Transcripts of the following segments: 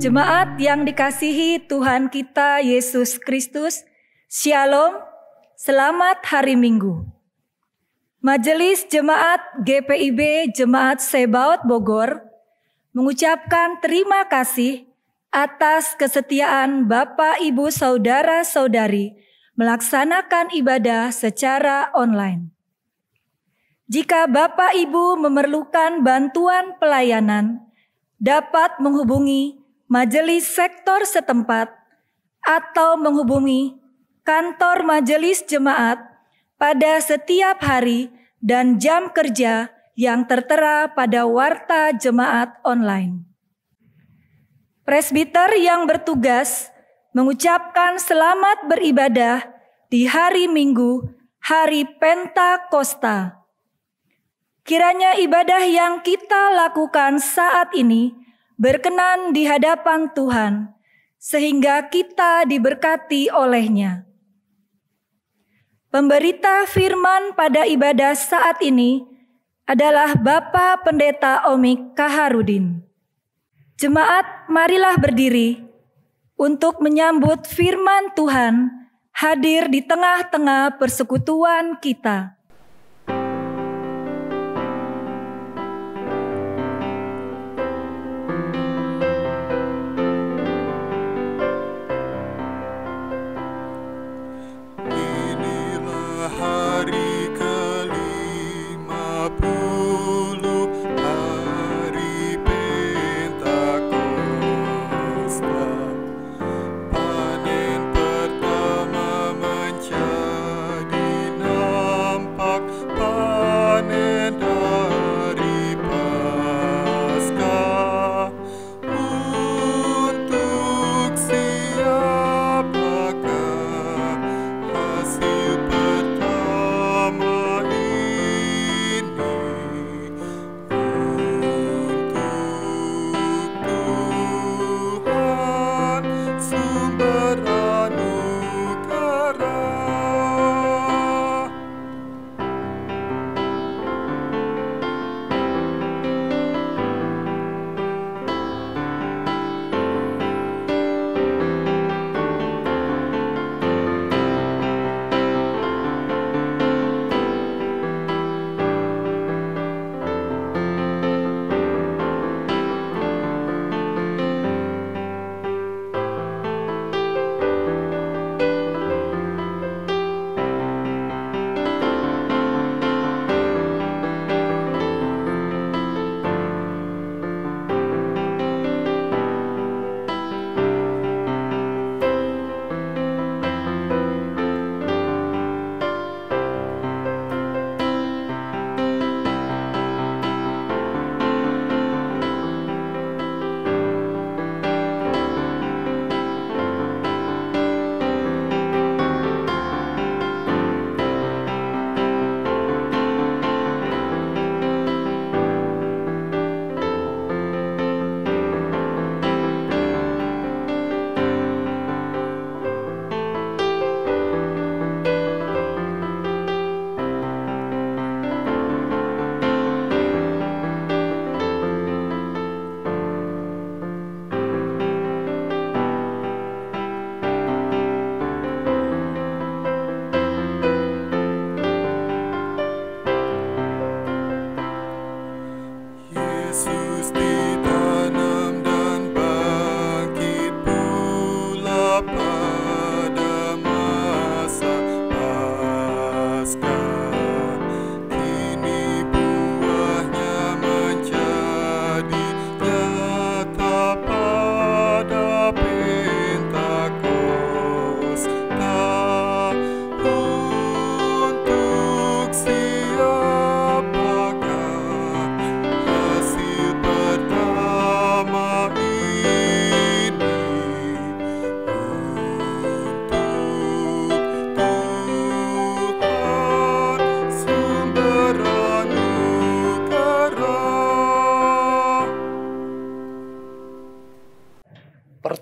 Jemaat yang dikasihi Tuhan kita Yesus Kristus, Shalom, selamat hari Minggu. Majelis Jemaat GPIB Jemaat Sebaot Bogor mengucapkan terima kasih atas kesetiaan Bapak, Ibu, Saudara-saudari melaksanakan ibadah secara online. Jika Bapak Ibu memerlukan bantuan pelayanan, dapat menghubungi majelis sektor setempat atau menghubungi kantor majelis jemaat pada setiap hari dan jam kerja yang tertera pada warta jemaat online. Presbiter yang bertugas mengucapkan selamat beribadah di hari Minggu, hari Pentakosta. Kiranya ibadah yang kita lakukan saat ini berkenan di hadapan Tuhan, sehingga kita diberkati olehnya. Pemberita firman pada ibadah saat ini adalah Bapak Pendeta Omik Kaharudin. Jemaat, marilah berdiri untuk menyambut firman Tuhan hadir di tengah-tengah persekutuan kita.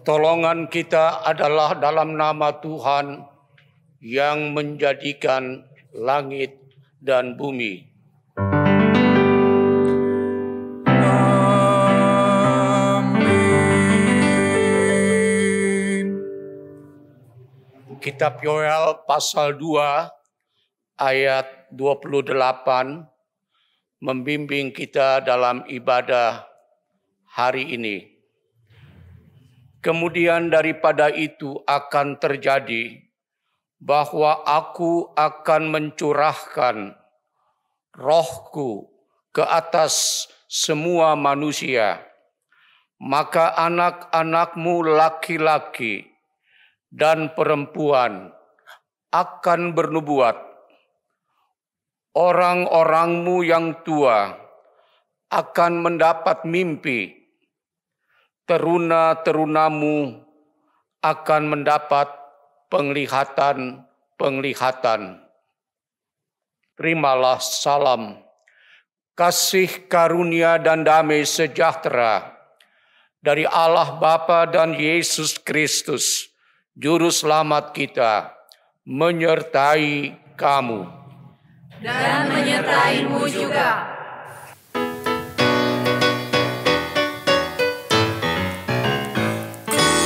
Pertolongan kita adalah dalam nama Tuhan yang menjadikan langit dan bumi. Amin. kitab Yoel pasal 2 ayat 28 membimbing kita dalam ibadah hari ini. Kemudian daripada itu akan terjadi bahwa aku akan mencurahkan rohku ke atas semua manusia. Maka anak-anakmu laki-laki dan perempuan akan bernubuat. Orang-orangmu yang tua akan mendapat mimpi. Teruna-terunamu akan mendapat penglihatan-penglihatan. Terimalah salam, kasih karunia dan damai sejahtera dari Allah Bapa dan Yesus Kristus, Juru Selamat kita, menyertai kamu. Dan menyertaimu juga.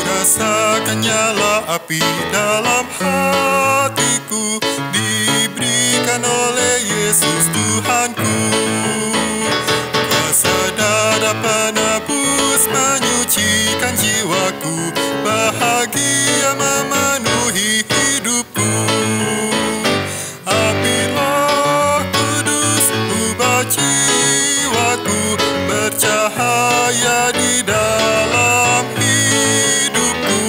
Rasakan nyala api dalam hatiku, diberikan oleh Yesus Tuhanku. Kuasa darah penebus menyucikan jiwaku, bahagia memenuhi hidupku. Api Roh Kudus ubah jiwaku, bercahaya di dalam hidupku.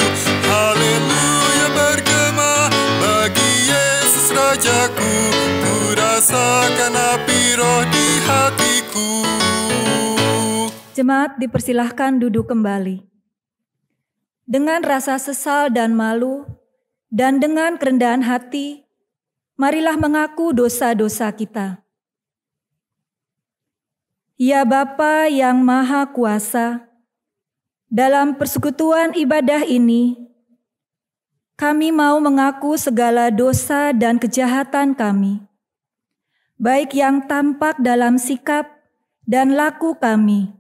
Haleluya bergema bagi Yesus Rajaku, ku rasakan api Roh di hatiku. Jemaat dipersilahkan duduk kembali. Dengan rasa sesal dan malu, dan dengan kerendahan hati, marilah mengaku dosa-dosa kita. Ya Bapa yang Maha Kuasa, dalam persekutuan ibadah ini, kami mau mengaku segala dosa dan kejahatan kami, baik yang tampak dalam sikap dan laku kami,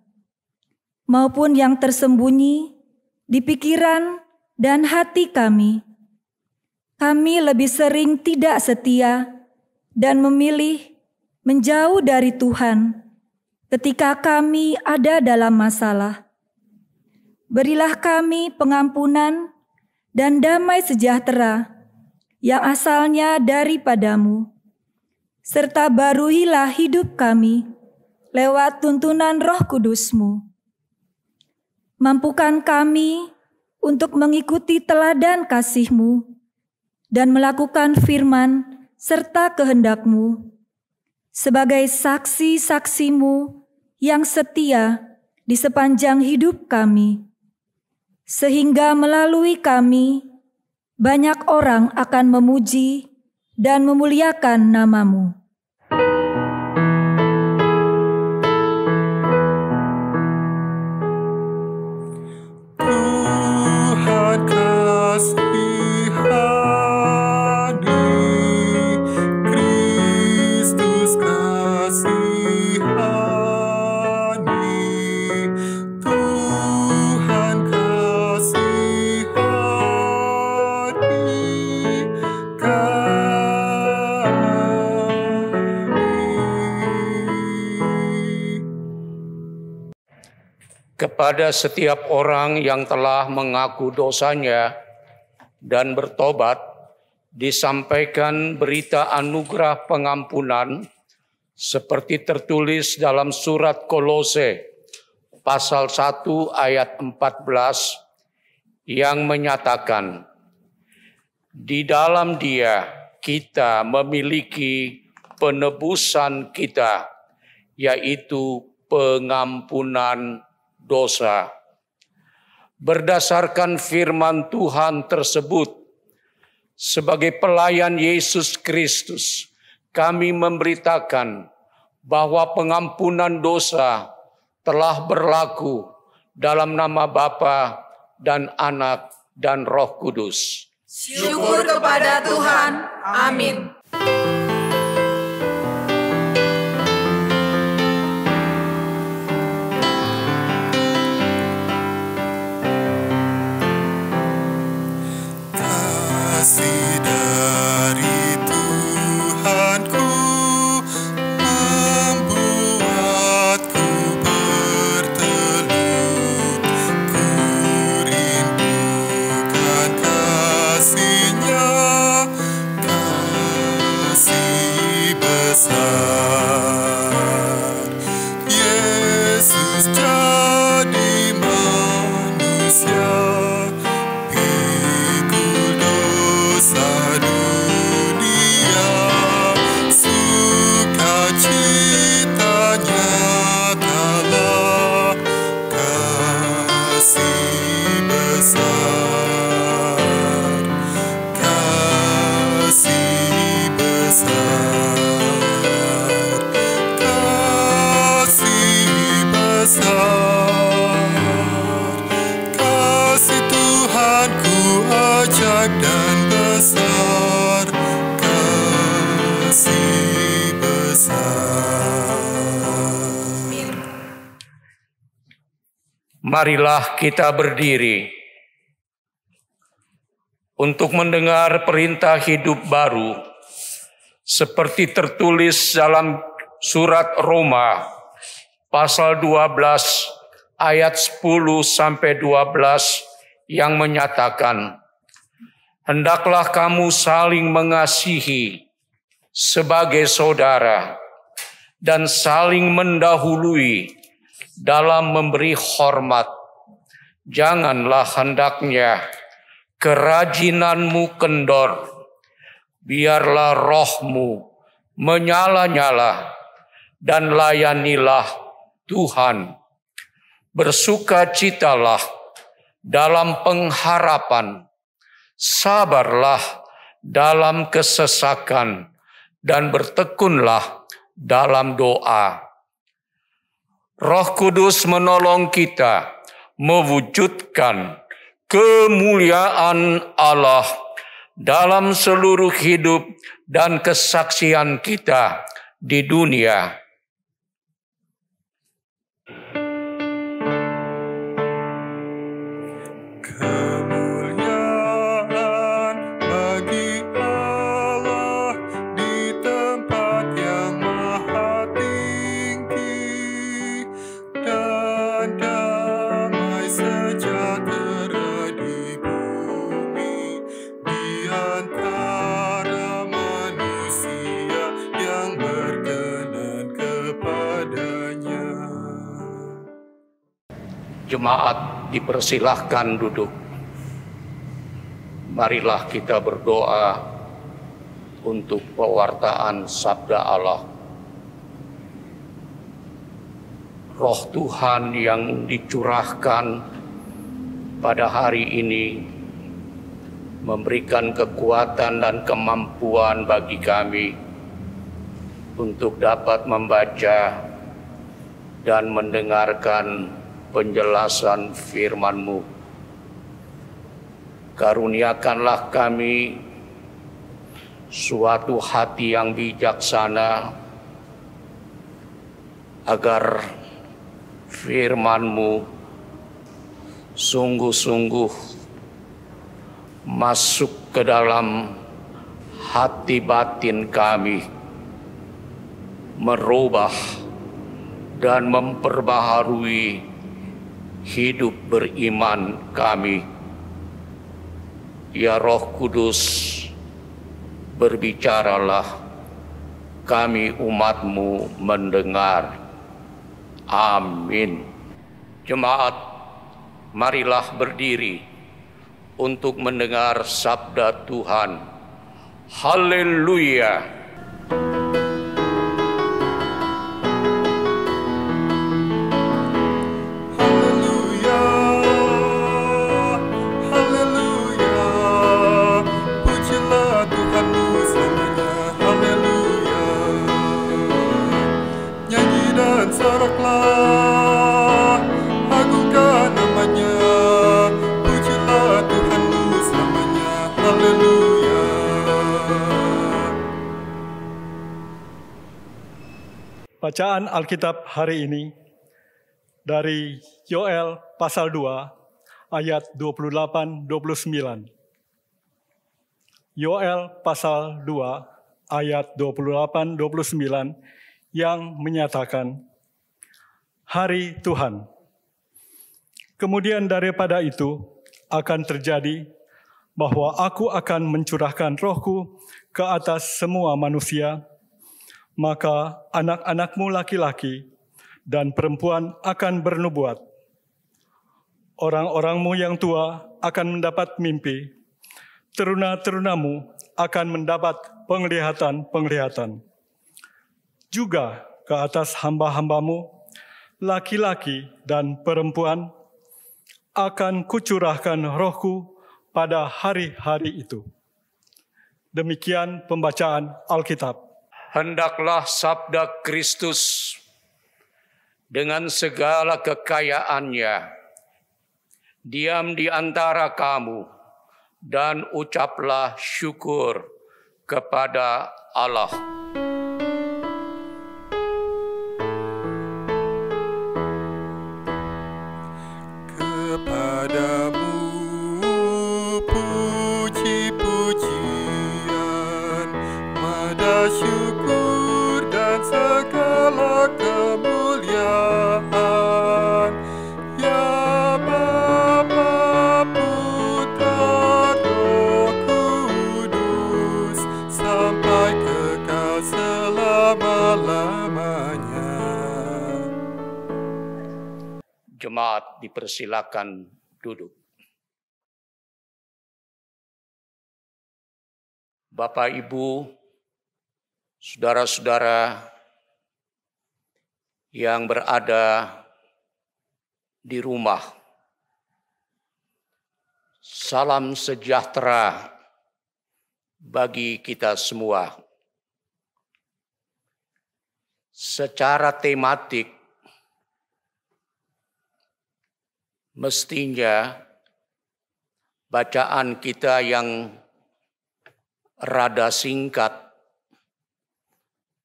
maupun yang tersembunyi di pikiran dan hati kami. Kami lebih sering tidak setia dan memilih menjauh dari Tuhan ketika kami ada dalam masalah. Berilah kami pengampunan dan damai sejahtera yang asalnya daripadamu, serta baruhilah hidup kami lewat tuntunan Roh Kudus-Mu. Mampukan kami untuk mengikuti teladan kasih-Mu dan melakukan firman serta kehendak-Mu sebagai saksi-saksi-Mu yang setia di sepanjang hidup kami, sehingga melalui kami banyak orang akan memuji dan memuliakan nama-Mu. Tuhan kasihani, Kristus kasihani, Tuhan kasihani kami. Kepada setiap orang yang telah mengaku dosanya dan bertobat, disampaikan berita anugerah pengampunan seperti tertulis dalam surat Kolose pasal 1 ayat 14 yang menyatakan, di dalam Dia kita memiliki penebusan kita, yaitu pengampunan dosa. Berdasarkan firman Tuhan tersebut, sebagai pelayan Yesus Kristus, kami memberitakan bahwa pengampunan dosa telah berlaku dalam nama Bapa dan Anak dan Roh Kudus. Syukur kepada Tuhan. Amin. Kasih besar. Yesus jadi manusia, pikul dosa dunia, sukacitanya telah kasih besar, kasih besar, kasih besar, kasih Tuhanku ajak dan besar, kasih besar. Marilah kita berdiri untuk mendengar perintah hidup baru seperti tertulis dalam surat Roma pasal 12 ayat 10 sampai 12 yang menyatakan, hendaklah kamu saling mengasihi sebagai saudara dan saling mendahului dalam memberi hormat. Janganlah hendaknya kerajinanmu kendor, biarlah rohmu menyala-nyala dan layanilah Tuhan. Bersukacitalah dalam pengharapan, sabarlah dalam kesesakan, dan bertekunlah dalam doa. Roh Kudus menolong kita mewujudkan kemuliaan Allah dalam seluruh hidup dan kesaksian kita di dunia. Kemuliaan bagi Allah di tempat yang maha tinggi, dan damai sejahtera di bumi di antara manusia yang berkenan kepadanya. Jemaat dipersilahkan duduk. Marilah kita berdoa untuk pewartaan sabda Allah. Roh Tuhan yang dicurahkan pada hari ini memberikan kekuatan dan kemampuan bagi kami untuk dapat membaca dan mendengarkan penjelasan firman-Mu. Karuniakanlah kami suatu hati yang bijaksana, agar firman-Mu sungguh-sungguh masuk ke dalam hati batin kami, merubah dan memperbaharui hidup beriman kami. Ya Roh Kudus, berbicaralah, kami umat-Mu mendengar. Amin. Jemaat, marilah berdiri untuk mendengar sabda Tuhan. Haleluya. Soraklah, agungkan namanya, pujilah Tuhanmu selamanya, haleluya. Bacaan Alkitab hari ini dari Yoel pasal 2 ayat 28-29. Yoel pasal 2 ayat 28-29 yang menyatakan, Hari Tuhan. Kemudian daripada itu akan terjadi bahwa aku akan mencurahkan rohku ke atas semua manusia. Maka anak-anakmu laki-laki dan perempuan akan bernubuat. Orang-orangmu yang tua akan mendapat mimpi, teruna-terunamu akan mendapat penglihatan-penglihatan. Juga ke atas hamba-hambamu, laki-laki dan perempuan, akan kucurahkan rohku pada hari-hari itu. Demikian pembacaan Alkitab. Hendaklah sabda Kristus dengan segala kekayaannya diam di antara kamu, dan ucaplah syukur kepada Allah. Kepadamu puji-pujian, mada syukur dan segala kemuliaan, ya Bapa, Putra, Roh Kudus, sampai kekal selama-lamanya. Jemaat dipersilakan duduk. Bapak, Ibu, saudara-saudara yang berada di rumah, salam sejahtera bagi kita semua. Secara tematik, mestinya bacaan kita yang rada singkat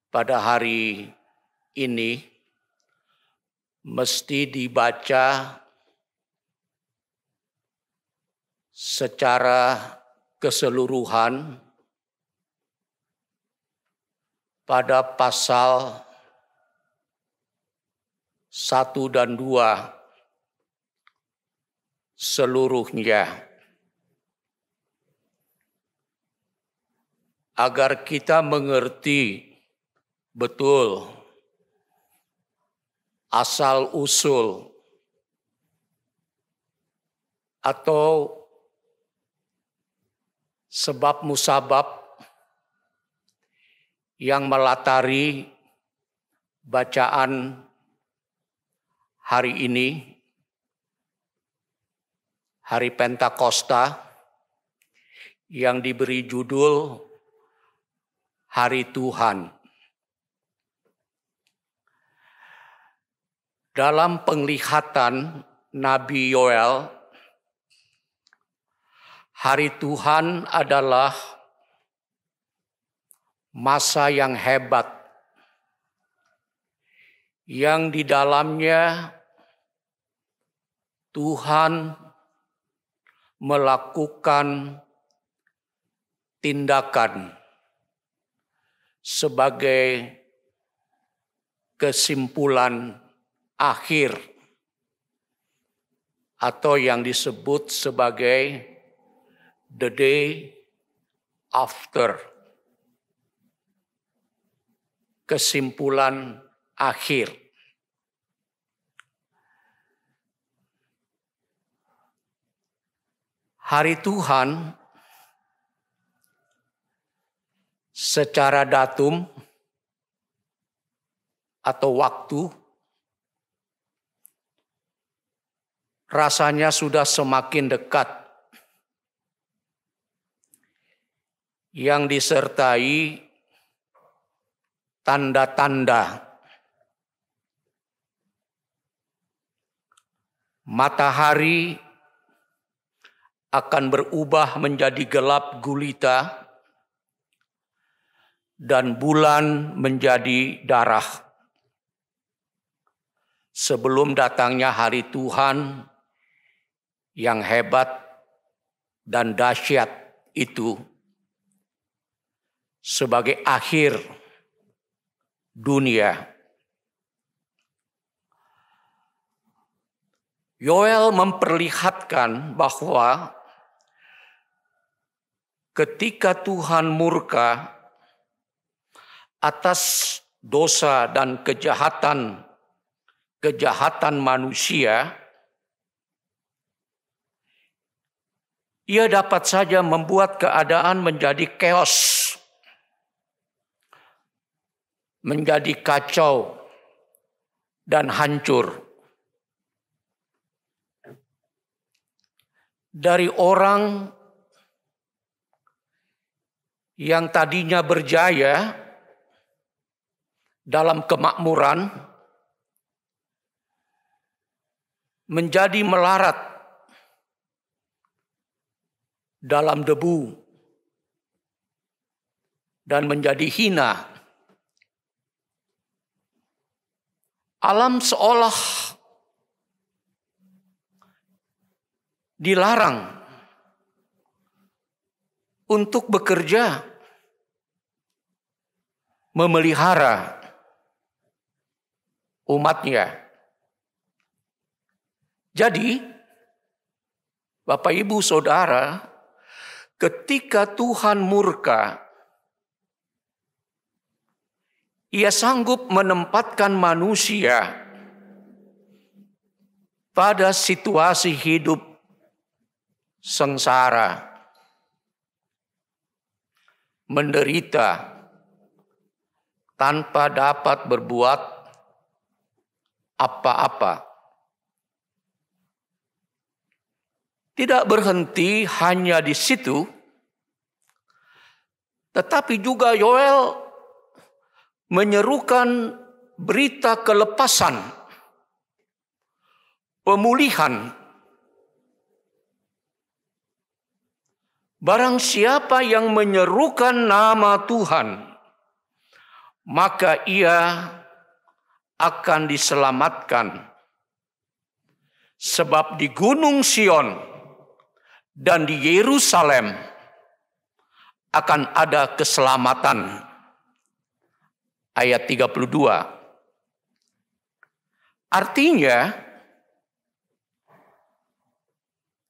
pada hari ini mesti dibaca secara keseluruhan pada pasal 1 dan 2 seluruhnya, agar kita mengerti betul asal-usul atau sebab musabab yang melatari bacaan hari ini, Hari Pentakosta, yang diberi judul Hari Tuhan. Dalam penglihatan Nabi Yoel, Hari Tuhan adalah masa yang hebat, yang di dalamnya Tuhan melakukan tindakan sebagai kesimpulan akhir atau yang disebut sebagai the day after, kesimpulan akhir. Hari Tuhan secara datum atau waktu rasanya sudah semakin dekat, yang disertai tanda-tanda matahari akan berubah menjadi gelap gulita dan bulan menjadi darah. Sebelum datangnya hari Tuhan yang hebat dan dahsyat itu sebagai akhir dunia. Yoel memperlihatkan bahwa ketika Tuhan murka atas dosa dan kejahatan manusia, ia dapat saja membuat keadaan menjadi chaos, menjadi kacau dan hancur. Dari orang yang tadinya berjaya dalam kemakmuran menjadi melarat dalam debu dan menjadi hina. Alam seolah dilarang untuk bekerja, memelihara umatnya. Jadi, Bapak Ibu Saudara, ketika Tuhan murka, Ia sanggup menempatkan manusia pada situasi hidup sengsara, menderita, tanpa dapat berbuat apa-apa. Tidak berhenti hanya di situ, tetapi juga Yoel menyerukan berita kelepasan, pemulihan. Barang siapa yang menyerukan nama Tuhan, maka ia akan diselamatkan. Sebab di Gunung Sion dan di Yerusalem akan ada keselamatan. Ayat 32. Artinya,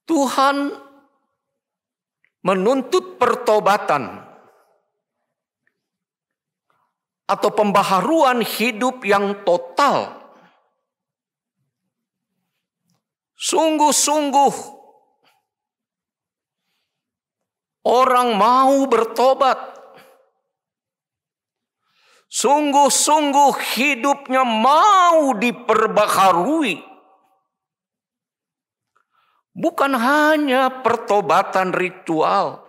Tuhan menuntut pertobatan atau pembaharuan hidup yang total. Sungguh-sungguh orang mau bertobat. Sungguh-sungguh hidupnya mau diperbaharui. Bukan hanya pertobatan ritual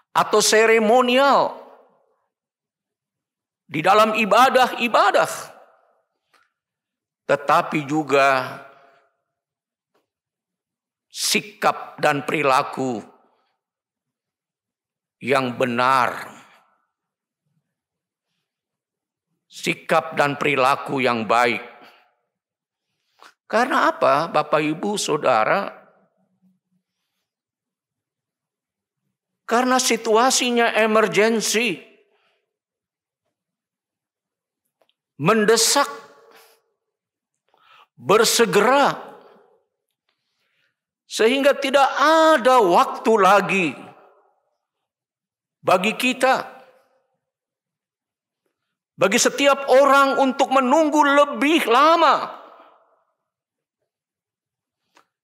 atau seremonial di dalam ibadah-ibadah, tetapi juga sikap dan perilaku yang benar. Sikap dan perilaku yang baik. Karena apa, Bapak Ibu Saudara? Karena situasinya emergensi, mendesak, bersegera, sehingga tidak ada waktu lagi bagi kita, bagi setiap orang untuk menunggu lebih lama.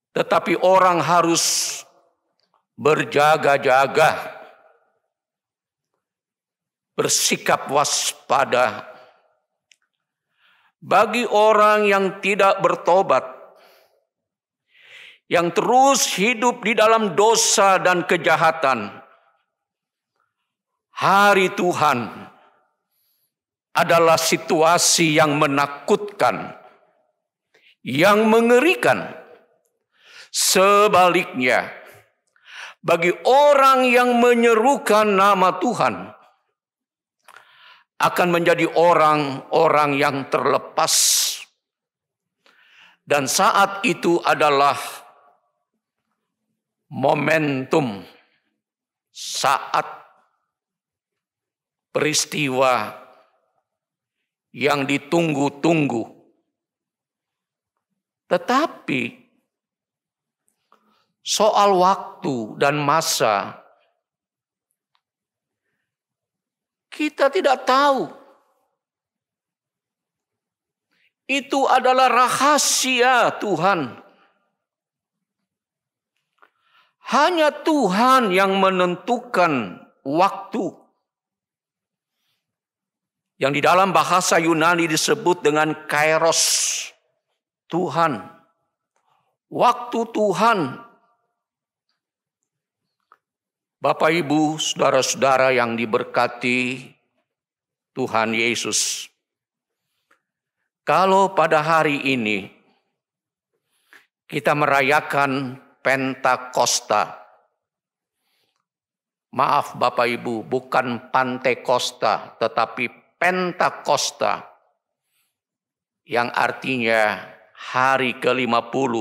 Tetapi orang harus berjaga-jaga, bersikap waspada. Bagi orang yang tidak bertobat, yang terus hidup di dalam dosa dan kejahatan, hari Tuhan adalah situasi yang menakutkan, yang mengerikan. Sebaliknya, bagi orang yang menyerukan nama Tuhan, akan menjadi orang-orang yang terlepas. Dan saat itu adalah momentum, saat peristiwa yang ditunggu-tunggu. Tetapi soal waktu dan masa, Kita tidak tahu. Itu adalah rahasia Tuhan. Hanya Tuhan yang menentukan waktu. Yang di dalam bahasa Yunani disebut dengan kairos. Tuhan. Waktu Tuhan. Bapak, Ibu, saudara-saudara yang diberkati Tuhan Yesus. Kalau pada hari ini kita merayakan Pentakosta. Maaf Bapak Ibu, bukan Pantekosta, tetapi Pentakosta. Yang artinya hari ke-50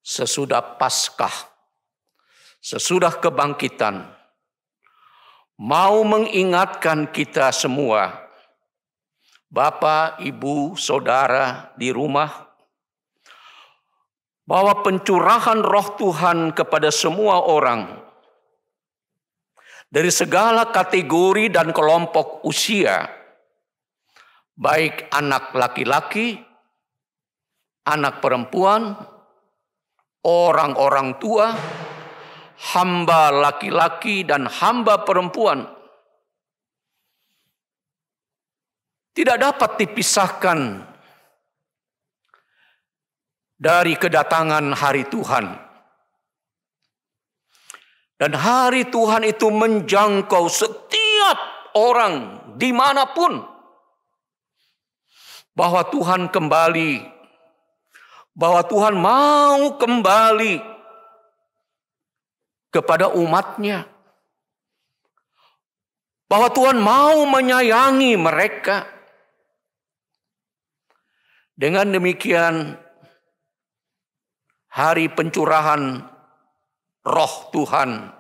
sesudah Paskah. Sesudah kebangkitan, mau mengingatkan kita semua, Bapak, Ibu, Saudara di rumah, bahwa pencurahan Roh Tuhan kepada semua orang, dari segala kategori dan kelompok usia, baik anak laki-laki, anak perempuan, orang-orang tua, hamba laki-laki dan hamba perempuan, tidak dapat dipisahkan dari kedatangan hari Tuhan. Dan hari Tuhan itu menjangkau setiap orang dimanapun. Bahwa Tuhan kembali, bahwa Tuhan mau kembali kepada umatnya. Bahwa Tuhan mau menyayangi mereka. Dengan demikian, hari pencurahan Roh Tuhan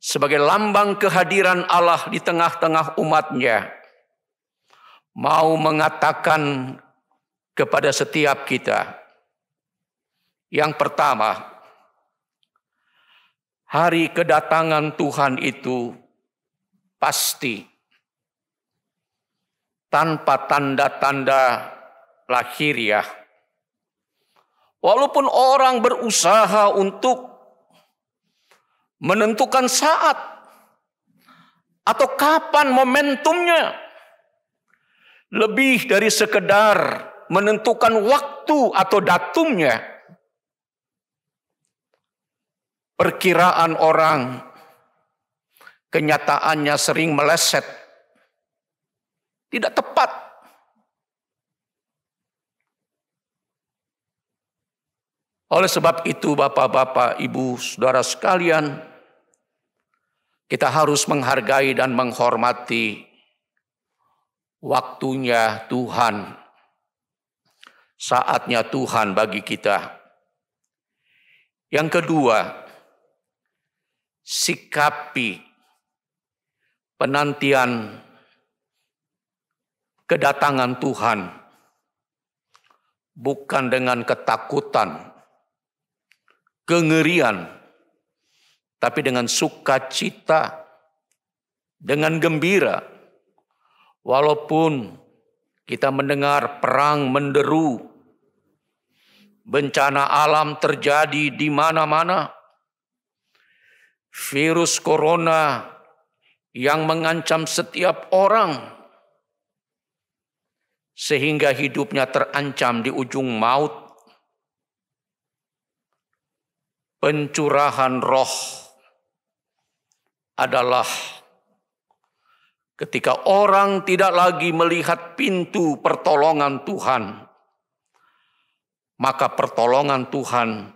sebagai lambang kehadiran Allah di tengah-tengah umatnya mau mengatakan kepada setiap kita, yang pertama, hari kedatangan Tuhan itu pasti, tanpa tanda-tanda lahiriah. Walaupun orang berusaha untuk menentukan saat atau kapan momentumnya, lebih dari sekedar menentukan waktu atau datumnya, perkiraan orang, kenyataannya sering meleset, tidak tepat. Oleh sebab itu, Bapak-bapak, Ibu, saudara sekalian, kita harus menghargai dan menghormati waktunya Tuhan, saatnya Tuhan bagi kita. Yang kedua, sikapi penantian kedatangan Tuhan bukan dengan ketakutan, kengerian, tapi dengan sukacita, dengan gembira. Walaupun kita mendengar perang menderu, bencana alam terjadi di mana-mana, virus corona yang mengancam setiap orang, sehingga hidupnya terancam di ujung maut. Pencurahan roh adalah ketika orang tidak lagi melihat pintu pertolongan Tuhan, maka pertolongan Tuhan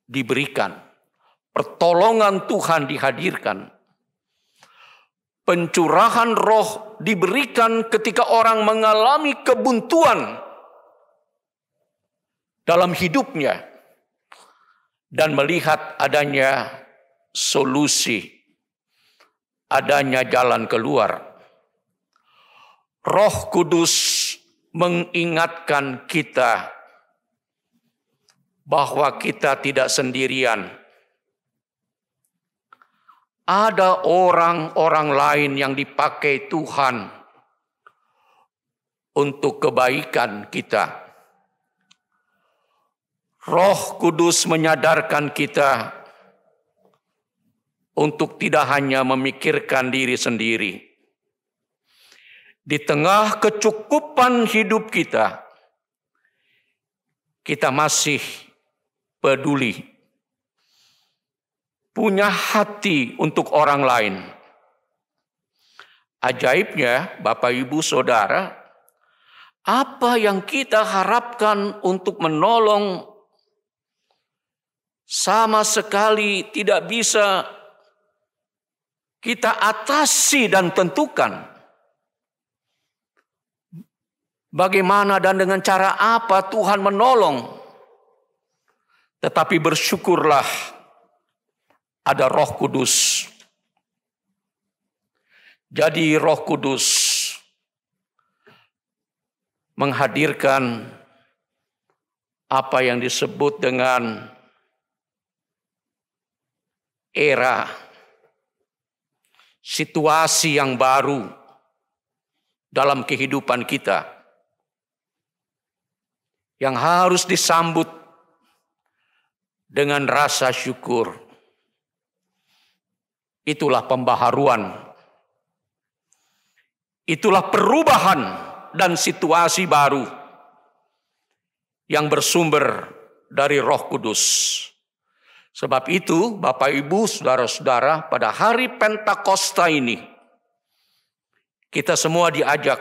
diberikan, pertolongan Tuhan dihadirkan. Pencurahan roh diberikan ketika orang mengalami kebuntuan dalam hidupnya dan melihat adanya solusi, adanya jalan keluar. Roh Kudus mengingatkan kita bahwa kita tidak sendirian. ada orang-orang lain yang dipakai Tuhan untuk kebaikan kita. Roh Kudus menyadarkan kita untuk tidak hanya memikirkan diri sendiri. Di tengah kecukupan hidup kita, kita masih peduli, punya hati untuk orang lain. Ajaibnya, Bapak Ibu Saudara, apa yang kita harapkan untuk menolong sama sekali tidak bisa kita atasi dan tentukan. Bagaimana dan dengan cara apa Tuhan menolong. Tetapi bersyukurlah ada Roh Kudus. Jadi Roh Kudus menghadirkan apa yang disebut dengan era, situasi yang baru dalam kehidupan kita, yang harus disambut dengan rasa syukur. Itulah pembaharuan, itulah perubahan dan situasi baru yang bersumber dari Roh Kudus. Sebab itu, Bapak Ibu, Saudara-saudara, pada hari Pentakosta ini, kita semua diajak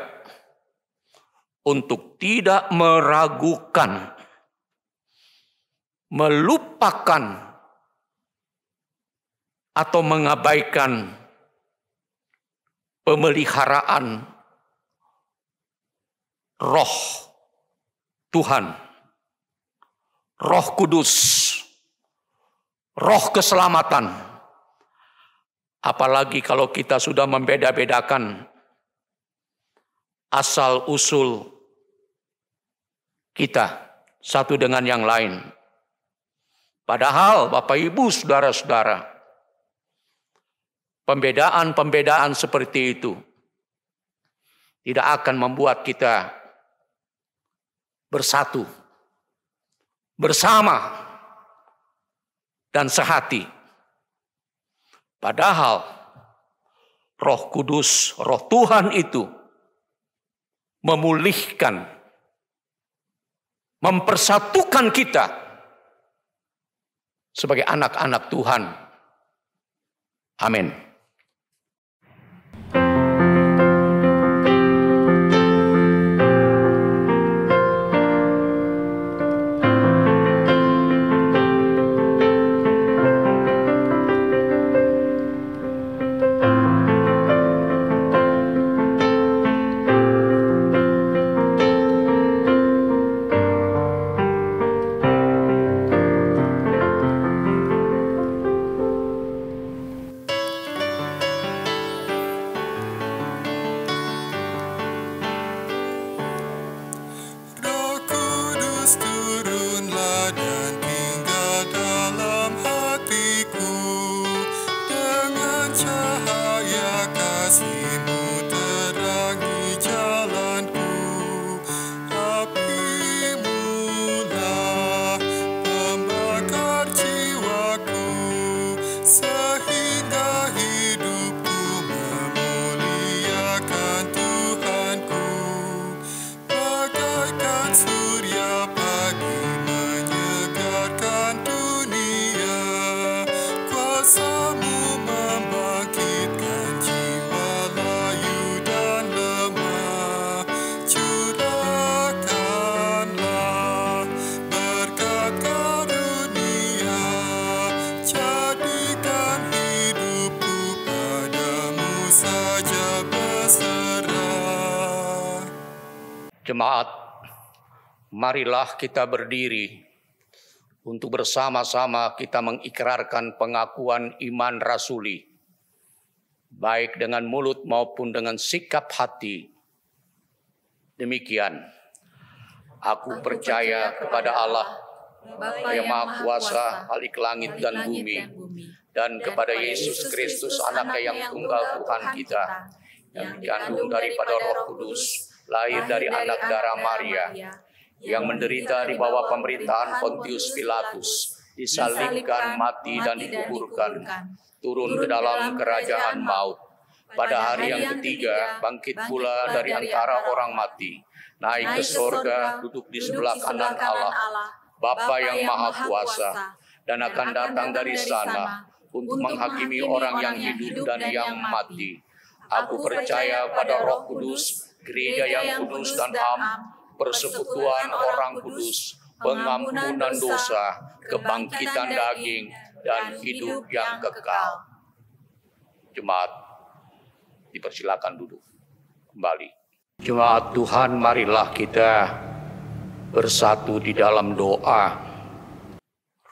untuk tidak meragukan, melupakan, atau mengabaikan pemeliharaan Roh Tuhan, Roh Kudus, Roh keselamatan. Apalagi kalau kita sudah membeda-bedakan asal-usul kita satu dengan yang lain. Padahal Bapak Ibu Saudara-saudara, pembedaan-pembedaan seperti itu tidak akan membuat kita bersatu, bersama, dan sehati. Padahal Roh Kudus, Roh Tuhan itu memulihkan, mempersatukan kita sebagai anak-anak Tuhan. Amin. Jemaat, marilah kita berdiri untuk bersama-sama kita mengikrarkan pengakuan iman rasuli, baik dengan mulut maupun dengan sikap hati. Demikian, aku percaya kepada Allah, Bapa yang Maha Kuasa, Khalik langit dan bumi, dan kepada Yesus Kristus, anaknya yang tunggal Tuhan kita, yang dikandung daripada Roh Kudus, lahir dari anak darah Maria, yang menderita di bawah pemerintahan Pontius Pilatus, disalibkan, mati, dan dikuburkan, turun ke dalam kerajaan maut. Pada hari yang ketiga, bangkit pula dari antara orang mati, naik ke sorga, duduk di sebelah kanan Allah, Bapa yang Maha Kuasa, dan akan datang dari sana untuk menghakimi orang yang hidup dan yang mati. Aku percaya pada Roh Kudus, gereja yang kudus dan am, persekutuan orang kudus, pengampunan dosa, kebangkitan daging, dan hidup yang kekal. Jemaat, dipersilakan duduk kembali. Jemaat Tuhan, marilah kita bersatu di dalam doa.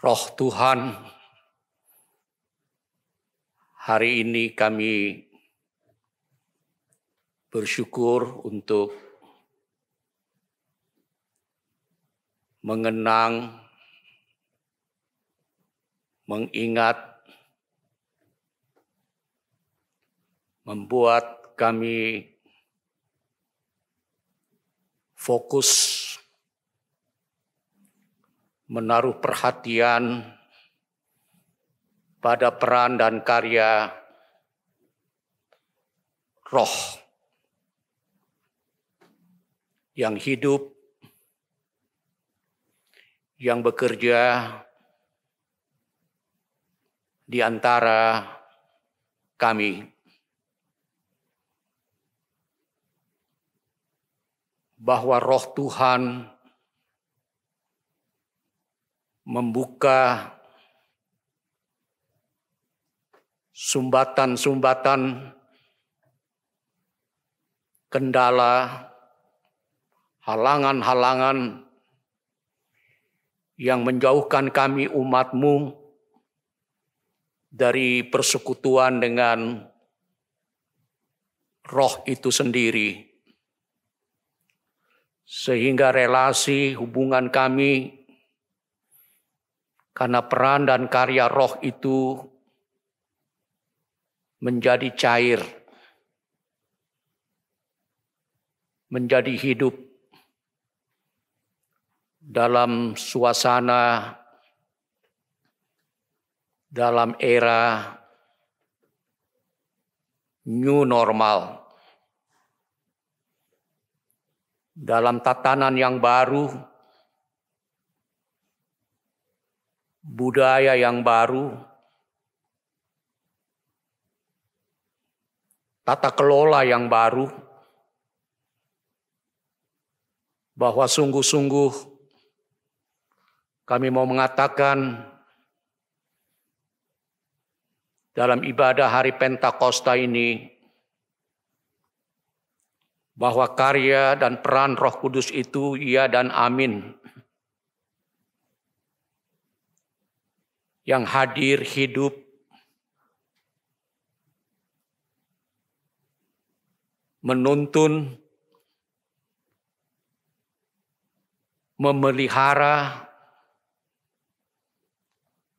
Roh Tuhan, hari ini kami bersyukur untuk mengenang, mengingat, membuat kami fokus menaruh perhatian pada peran dan karya Roh yang hidup, yang bekerja di antara kami. Bahwa Roh Tuhan membuka sumbatan-sumbatan kendala, halangan-halangan yang menjauhkan kami umat-Mu dari persekutuan dengan Roh itu sendiri. Sehingga relasi hubungan kami karena peran dan karya Roh itu menjadi cair, menjadi hidup dalam suasana, dalam era new normal, dalam tatanan yang baru, budaya yang baru, tata kelola yang baru, bahwa sungguh-sungguh kami mau mengatakan dalam ibadah hari Pentakosta ini, bahwa karya dan peran Roh Kudus itu iya dan amin. Yang hadir hidup menuntun, memelihara,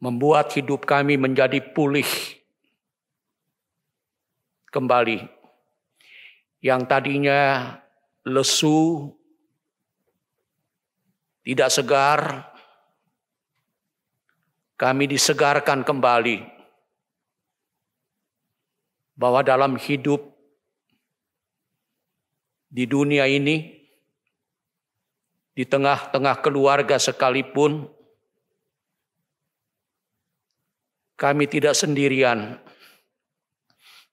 membuat hidup kami menjadi pulih kembali. Yang tadinya lesu, tidak segar, kami disegarkan kembali. Bahwa dalam hidup di dunia ini, di tengah-tengah keluarga sekalipun, kami tidak sendirian,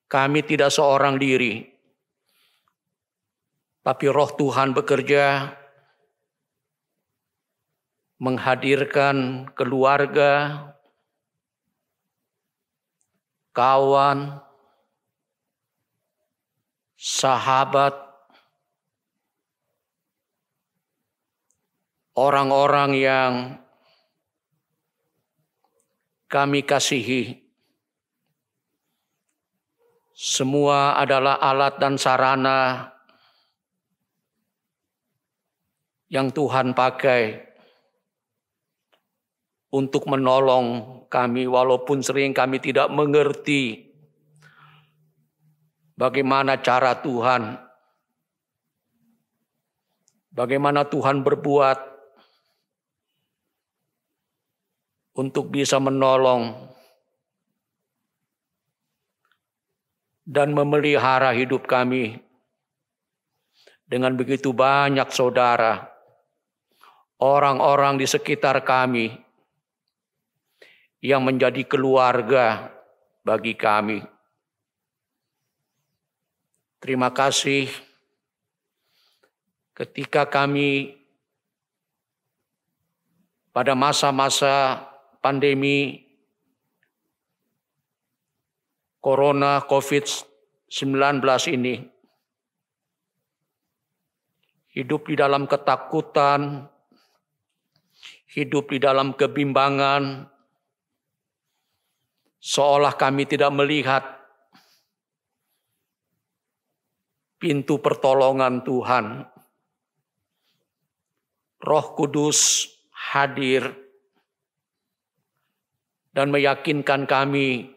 kami tidak seorang diri. Tapi Roh Tuhan bekerja menghadirkan keluarga, kawan, sahabat, orang-orang yang kami kasihi. Semua adalah alat dan sarana yang Tuhan pakai untuk menolong kami walaupun sering kami tidak mengerti bagaimana cara Tuhan, bagaimana Tuhan berbuat untuk bisa menolong dan memelihara hidup kami dengan begitu banyak saudara, orang-orang di sekitar kami yang menjadi keluarga bagi kami. Terima kasih ketika kami pada masa-masa pandemi Corona COVID-19 ini hidup di dalam ketakutan, hidup di dalam kebimbangan, seolah kami tidak melihat pintu pertolongan Tuhan. Roh Kudus hadir dan meyakinkan kami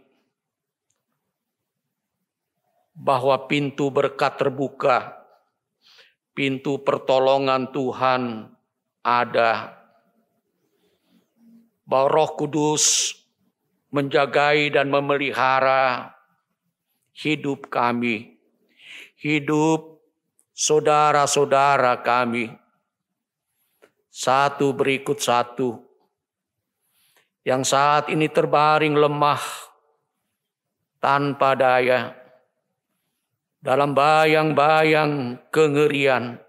bahwa pintu berkat terbuka, pintu pertolongan Tuhan ada. Bahwa Roh Kudus menjagai dan memelihara hidup kami, hidup saudara-saudara kami, satu berikut satu, yang saat ini terbaring lemah, tanpa daya, dalam bayang-bayang kengerian.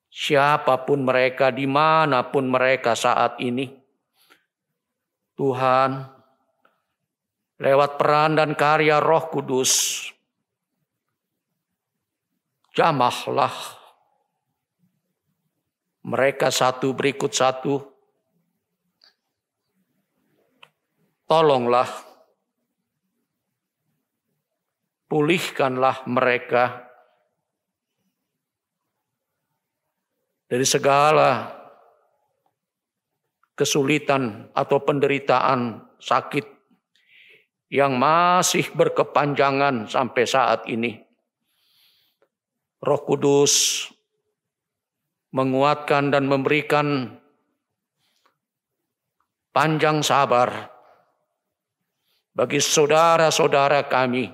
Siapapun mereka, dimanapun mereka saat ini, Tuhan, lewat peran dan karya Roh Kudus, jamahlah mereka satu berikut satu. Tolonglah, pulihkanlah mereka dari segala kesulitan atau penderitaan sakit yang masih berkepanjangan sampai saat ini. Roh Kudus menguatkan dan memberikan panjang sabar bagi saudara-saudara kami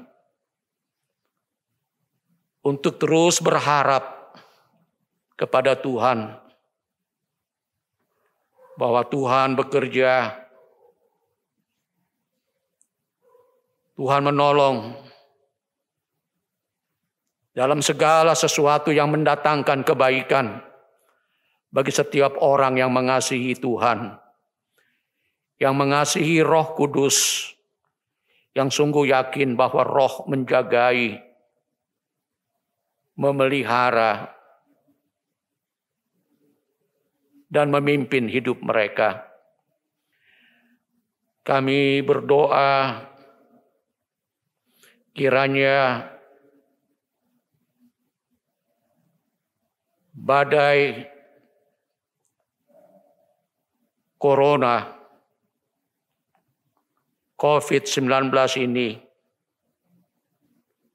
untuk terus berharap kepada Tuhan, bahwa Tuhan bekerja, Tuhan menolong dalam segala sesuatu yang mendatangkan kebaikan bagi setiap orang yang mengasihi Tuhan, yang mengasihi Roh Kudus, yang sungguh yakin bahwa Roh menjagai, memelihara, dan memimpin hidup mereka. Kami berdoa kiranya badai Corona COVID-19 ini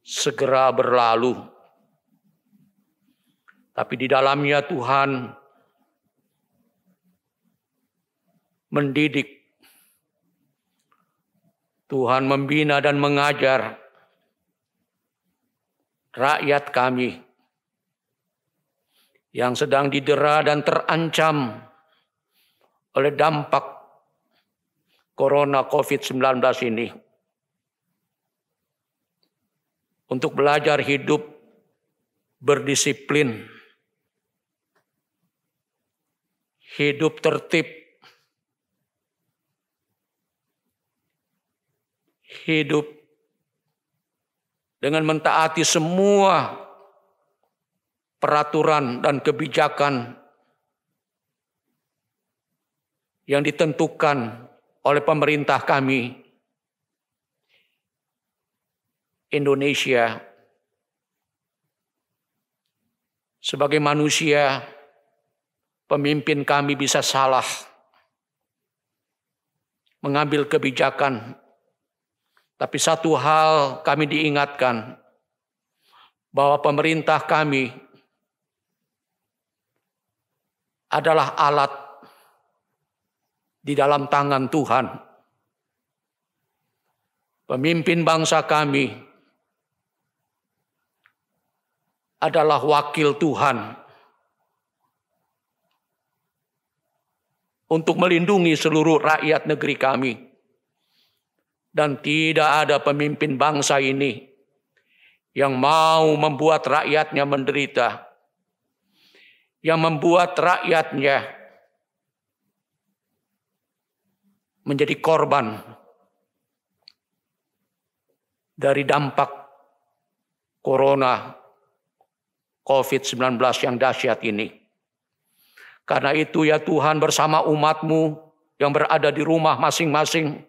segera berlalu. Tapi di dalamnya Tuhan mendidik, Tuhan membina dan mengajar rakyat kami yang sedang didera dan terancam oleh dampak Corona COVID-19 ini, untuk belajar hidup berdisiplin, hidup tertib, hidup dengan mentaati semua peraturan dan kebijakan yang ditentukan oleh pemerintah kami, Indonesia. Sebagai manusia, pemimpin kami bisa salah, mengambil kebijakan. Tapi satu hal kami diingatkan, bahwa pemerintah kami adalah alat di dalam tangan Tuhan. Pemimpin bangsa kami adalah wakil Tuhan untuk melindungi seluruh rakyat negeri kami. Dan tidak ada pemimpin bangsa ini yang mau membuat rakyatnya menderita, yang membuat rakyatnya menjadi korban dari dampak corona COVID-19 yang dahsyat ini. Karena itu ya Tuhan, bersama umat-Mu yang berada di rumah masing-masing,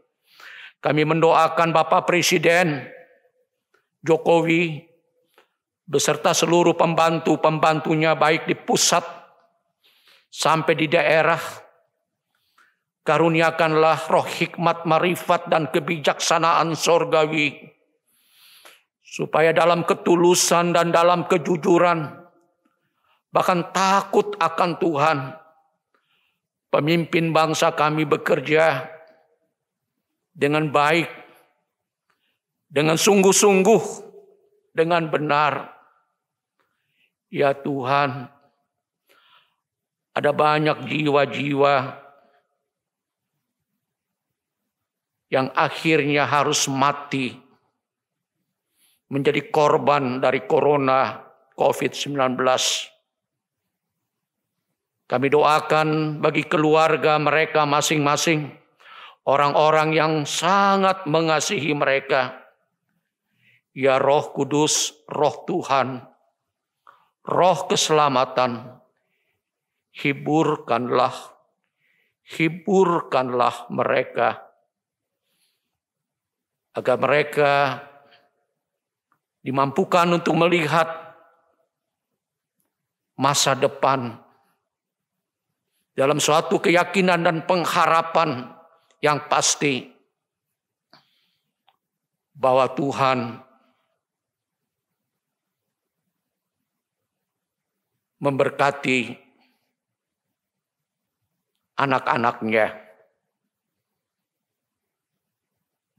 kami mendoakan Bapak Presiden Jokowi beserta seluruh pembantu-pembantunya baik di pusat sampai di daerah. Karuniakanlah roh hikmat, marifat dan kebijaksanaan sorgawi, supaya dalam ketulusan dan dalam kejujuran, bahkan takut akan Tuhan, pemimpin bangsa kami bekerja dengan baik, dengan sungguh-sungguh, dengan benar. Ya Tuhan, ada banyak jiwa-jiwa yang akhirnya harus mati, menjadi korban dari corona COVID-19. Kami doakan bagi keluarga mereka masing-masing, orang-orang yang sangat mengasihi mereka. Ya Roh Kudus, Roh Tuhan, Roh keselamatan, hiburkanlah mereka, agar mereka dimampukan untuk melihat masa depan dalam suatu keyakinan dan pengharapan yang pasti bahwa Tuhan memberkati anak-anaknya.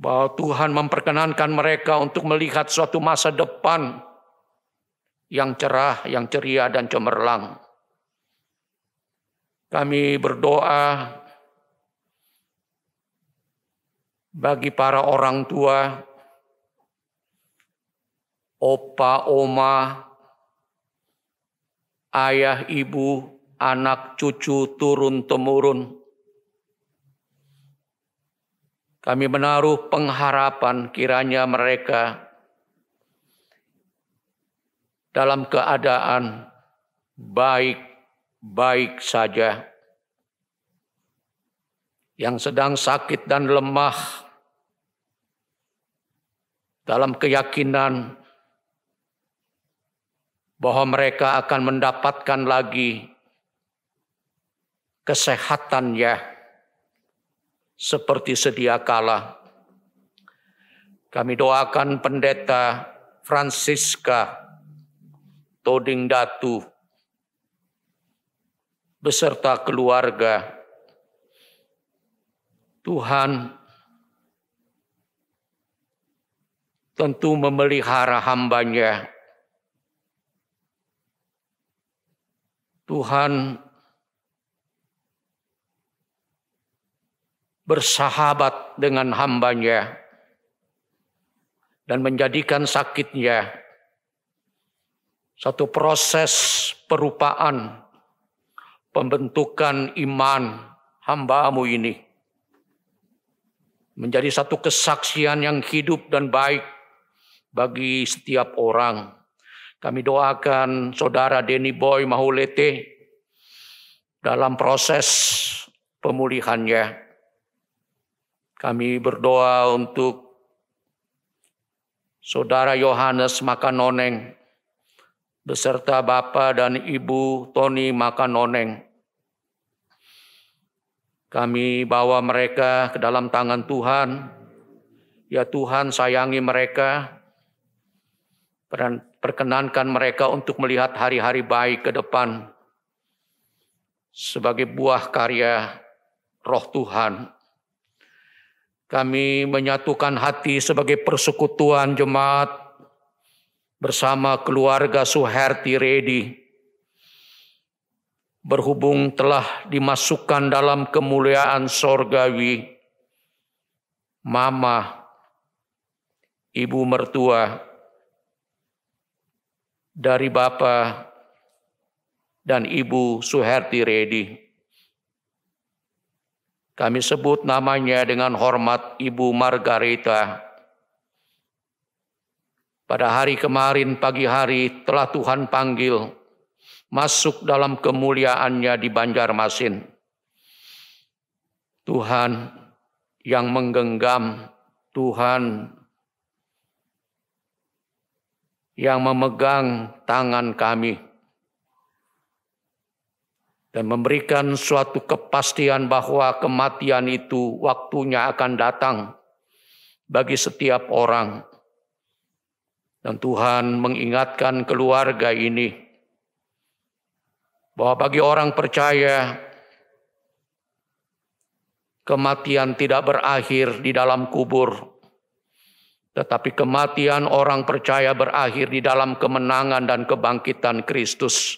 Bahwa Tuhan memperkenankan mereka untuk melihat suatu masa depan yang cerah, yang ceria dan cemerlang. Kami berdoa bagi para orang tua, opa, oma, ayah, ibu, anak, cucu, turun-temurun. Kami menaruh pengharapan kiranya mereka dalam keadaan baik-baik saja. Yang sedang sakit dan lemah, dalam keyakinan bahwa mereka akan mendapatkan lagi kesehatannya seperti sedia kala. Kami doakan Pendeta Francisca Toding Datu beserta keluarga. Tuhan tentu memelihara hamba-Nya. Tuhan bersahabat dengan hamba-Nya dan menjadikan sakitnya satu proses perupaan pembentukan iman hamba-Mu ini menjadi satu kesaksian yang hidup dan baik bagi setiap orang. Kami doakan Saudara Denny Boy Mahulete dalam proses pemulihannya. Kami berdoa untuk Saudara Yohanes Makanoneng beserta Bapak dan Ibu Tony Makanoneng. Kami bawa mereka ke dalam tangan Tuhan. Ya Tuhan, sayangi mereka. Perkenankan mereka untuk melihat hari-hari baik ke depan sebagai buah karya Roh Tuhan. Kami menyatukan hati sebagai persekutuan jemaat bersama keluarga Suherti Redi. Berhubung telah dimasukkan dalam kemuliaan sorgawi, Mama, Ibu mertua, dari Bapa dan Ibu Suherti Redi. Kami sebut namanya dengan hormat Ibu Margareta. Pada hari kemarin pagi hari telah Tuhan panggil masuk dalam kemuliaannya di Banjarmasin. Tuhan yang menggenggam, Tuhan yang memegang tangan kami dan memberikan suatu kepastian bahwa kematian itu waktunya akan datang bagi setiap orang. Dan Tuhan mengingatkan keluarga ini bahwa bagi orang percaya, kematian tidak berakhir di dalam kubur, tetapi kematian orang percaya berakhir di dalam kemenangan dan kebangkitan Kristus.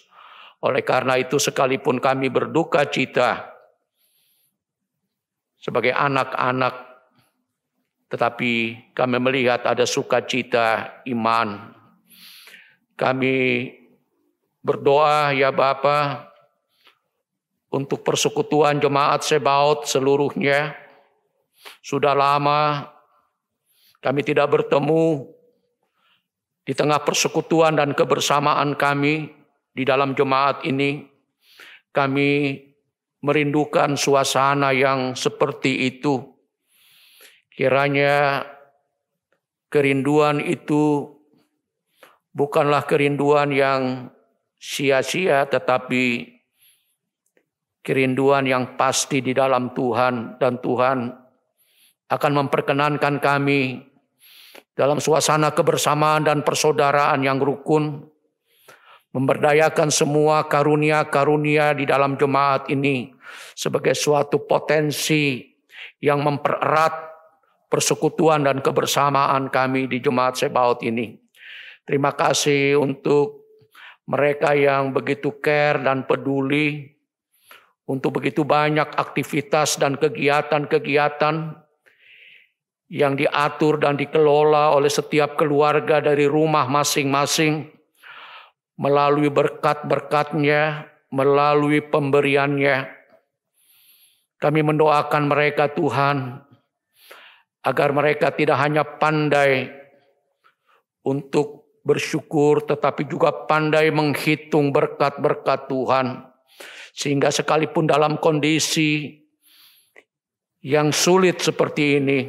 Oleh karena itu, sekalipun kami berduka cita sebagai anak-anak, tetapi kami melihat ada sukacita iman. Kami berdoa ya Bapa untuk persekutuan jemaat Sebaot seluruhnya. Sudah lama kami tidak bertemu di tengah persekutuan dan kebersamaan kami di dalam jemaat ini. Kami merindukan suasana yang seperti itu. Kiranya kerinduan itu bukanlah kerinduan yang sia-sia, tetapi kerinduan yang pasti di dalam Tuhan. Dan Tuhan akan memperkenankan kami dalam suasana kebersamaan dan persaudaraan yang rukun, memberdayakan semua karunia-karunia di dalam jemaat ini sebagai suatu potensi yang mempererat persekutuan dan kebersamaan kami di jemaat Sebaot ini. Terima kasih untuk mereka yang begitu care dan peduli untuk begitu banyak aktivitas dan kegiatan-kegiatan yang diatur dan dikelola oleh setiap keluarga dari rumah masing-masing melalui berkat-berkatnya, melalui pemberiannya. Kami mendoakan mereka Tuhan, agar mereka tidak hanya pandai untuk bersyukur, tetapi juga pandai menghitung berkat-berkat Tuhan. Sehingga sekalipun dalam kondisi yang sulit seperti ini,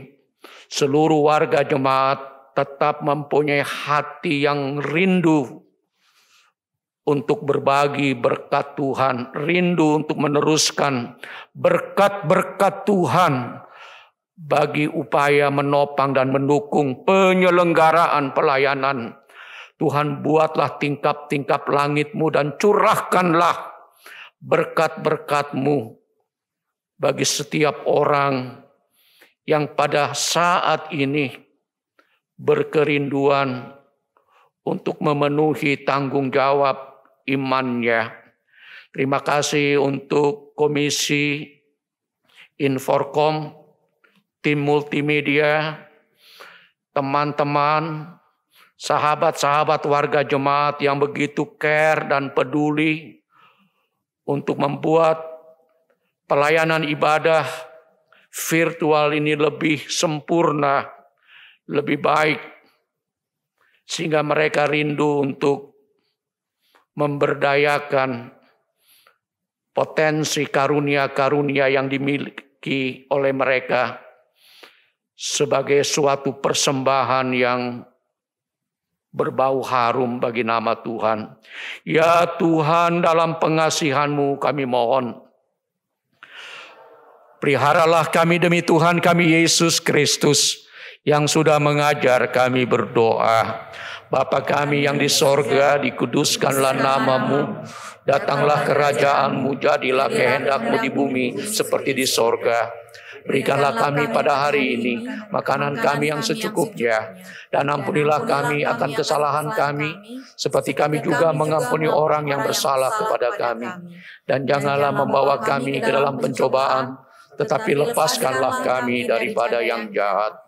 seluruh warga jemaat tetap mempunyai hati yang rindu untuk berbagi berkat Tuhan, rindu untuk meneruskan berkat-berkat Tuhan bagi upaya menopang dan mendukung penyelenggaraan pelayanan. Tuhan, buatlah tingkap-tingkap langit-Mu dan curahkanlah berkat-berkat-Mu bagi setiap orang yang pada saat ini berkerinduan untuk memenuhi tanggung jawab imannya. Terima kasih untuk Komisi Inforkom, tim multimedia, teman-teman, sahabat-sahabat warga jemaat yang begitu care dan peduli untuk membuat pelayanan ibadah virtual ini lebih sempurna, lebih baik, sehingga mereka rindu untuk memberdayakan potensi karunia-karunia yang dimiliki oleh mereka sebagai suatu persembahan yang berbau harum bagi nama Tuhan. Ya Tuhan, dalam pengasihan-Mu kami mohon, Peliharalah kami demi Tuhan kami Yesus Kristus yang sudah mengajar kami berdoa. Bapa kami yang di sorga, dikuduskanlah namamu. Datanglah kerajaan-Mu, jadilah kehendak-Mu di bumi seperti di sorga. Berikanlah kami pada hari ini makanan kami yang secukupnya. Dan ampunilah kami akan kesalahan kami, seperti kami juga mengampuni orang yang bersalah kepada kami. Dan janganlah membawa kami ke dalam pencobaan, tetapi lepaskanlah kami daripada yang jahat.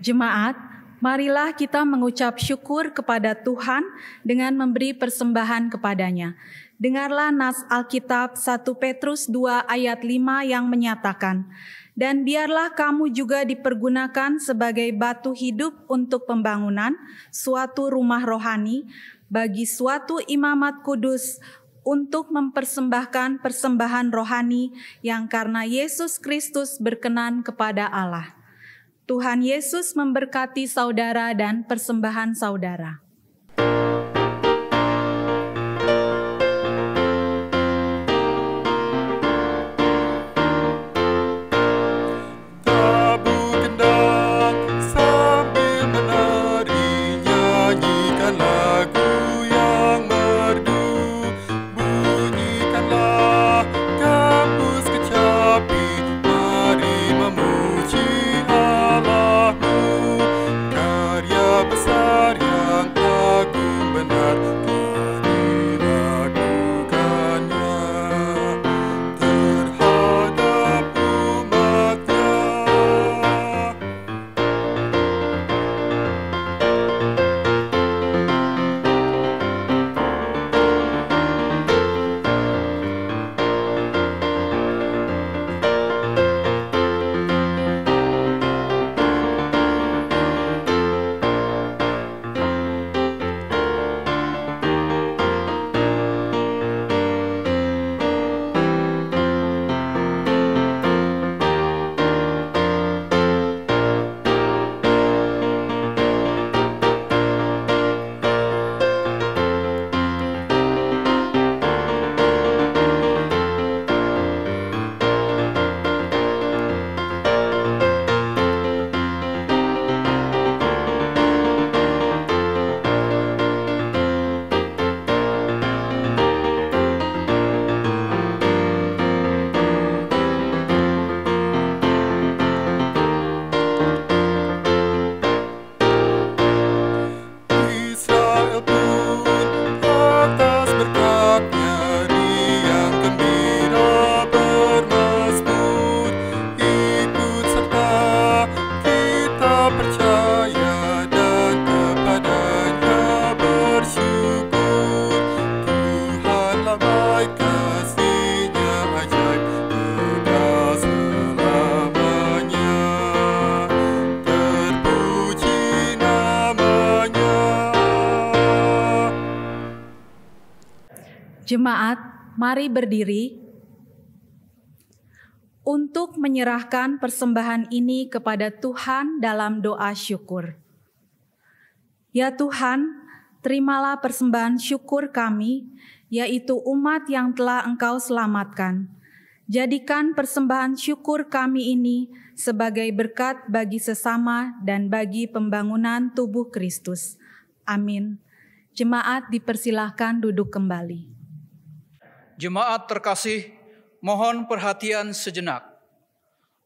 Jemaat, marilah kita mengucap syukur kepada Tuhan dengan memberi persembahan kepadanya. Dengarlah nas Alkitab 1 Petrus 2 ayat 5 yang menyatakan, "Dan biarlah kamu juga dipergunakan sebagai batu hidup untuk pembangunan suatu rumah rohani bagi suatu imamat kudus untuk mempersembahkan persembahan rohani yang karena Yesus Kristus berkenan kepada Allah." Tuhan Yesus memberkati saudara dan persembahan saudara. Jemaat, mari berdiri untuk menyerahkan persembahan ini kepada Tuhan dalam doa syukur. Ya Tuhan, terimalah persembahan syukur kami, yaitu umat yang telah Engkau selamatkan. Jadikan persembahan syukur kami ini sebagai berkat bagi sesama dan bagi pembangunan tubuh Kristus. Amin. Jemaat dipersilahkan duduk kembali. Jemaat terkasih, mohon perhatian sejenak.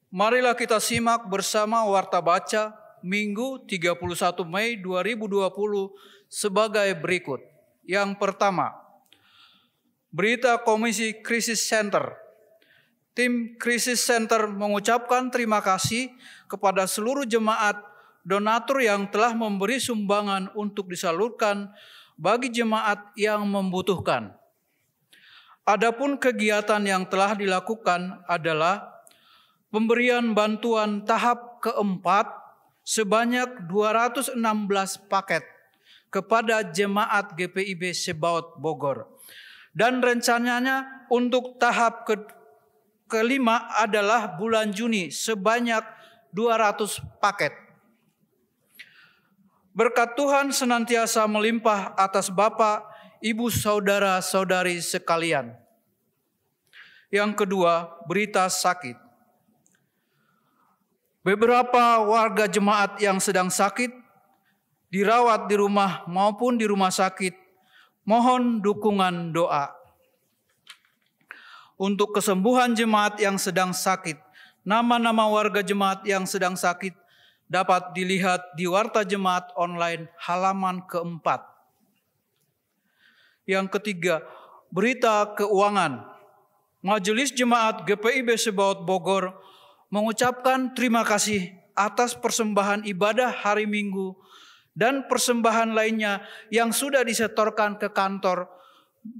Marilah kita simak bersama Warta Baca Minggu 31 Mei 2020 sebagai berikut. Yang pertama, berita Komisi Krisis Center. Tim Krisis Center mengucapkan terima kasih kepada seluruh jemaat donatur yang telah memberi sumbangan untuk disalurkan bagi jemaat yang membutuhkan. Adapun kegiatan yang telah dilakukan adalah pemberian bantuan tahap keempat sebanyak 216 paket kepada jemaat GPIB Sebaot Bogor. Dan rencananya untuk tahap kelima adalah bulan Juni sebanyak 200 paket. Berkat Tuhan senantiasa melimpah atas Bapak, Ibu, saudara-saudari sekalian. Yang kedua, berita sakit. Beberapa warga jemaat yang sedang sakit, dirawat di rumah maupun di rumah sakit, mohon dukungan doa. Untuk kesembuhan jemaat yang sedang sakit, nama-nama warga jemaat yang sedang sakit dapat dilihat di Warta Jemaat Online halaman keempat. Yang ketiga, berita keuangan. Majelis Jemaat GPIB Sebaot Bogor mengucapkan terima kasih atas persembahan ibadah hari Minggu dan persembahan lainnya yang sudah disetorkan ke kantor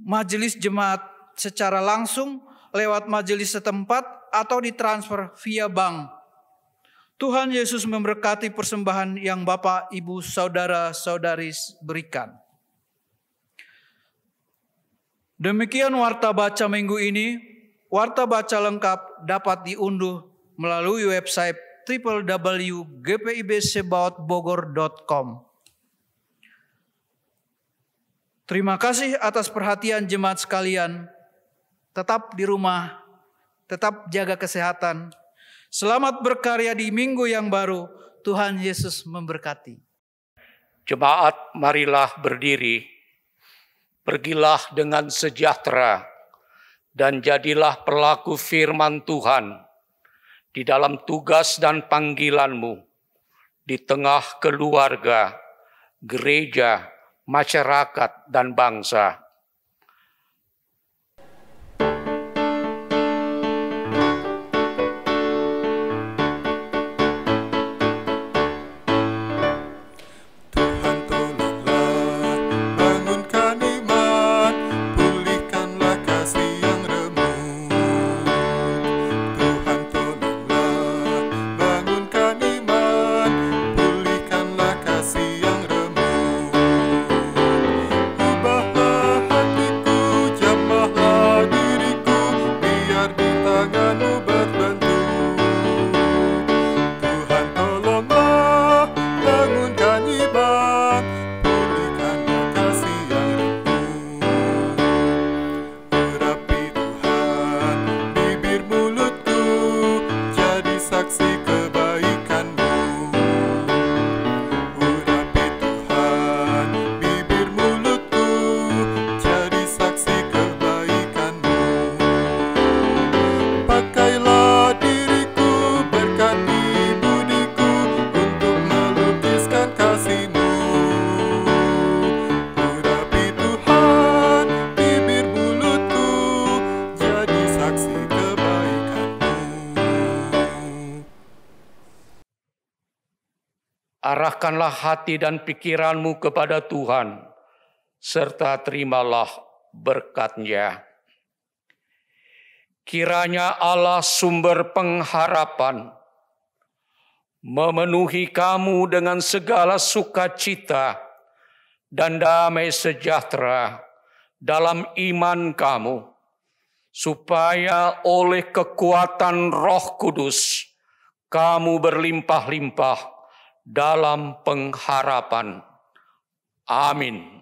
Majelis Jemaat secara langsung lewat majelis setempat atau ditransfer via bank. Tuhan Yesus memberkati persembahan yang Bapak, Ibu, saudara-saudari berikan. Demikian warta baca minggu ini. Warta baca lengkap dapat diunduh melalui website www.gpibsebaotbogor.com. Terima kasih atas perhatian jemaat sekalian. Tetap di rumah, tetap jaga kesehatan. Selamat berkarya di minggu yang baru. Tuhan Yesus memberkati. Jemaat, marilah berdiri. Pergilah dengan sejahtera dan jadilah pelaku firman Tuhan di dalam tugas dan panggilanmu di tengah keluarga, gereja, masyarakat, dan bangsa. Arahkanlah hati dan pikiranmu kepada Tuhan, serta terimalah berkat-Nya. Kiranya Allah sumber pengharapan memenuhi kamu dengan segala sukacita dan damai sejahtera dalam iman kamu, supaya oleh kekuatan Roh Kudus kamu berlimpah-limpah dalam pengharapan. Amin.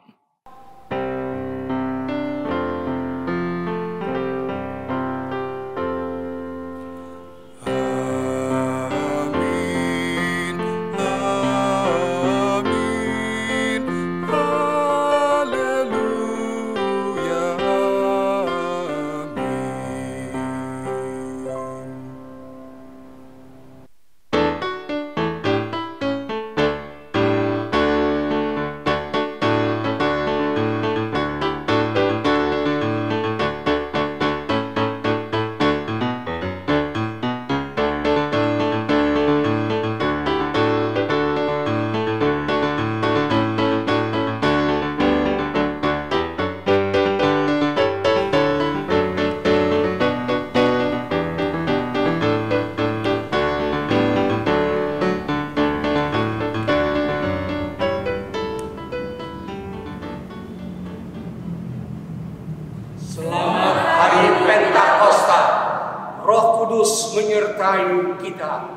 terus menyertai kita.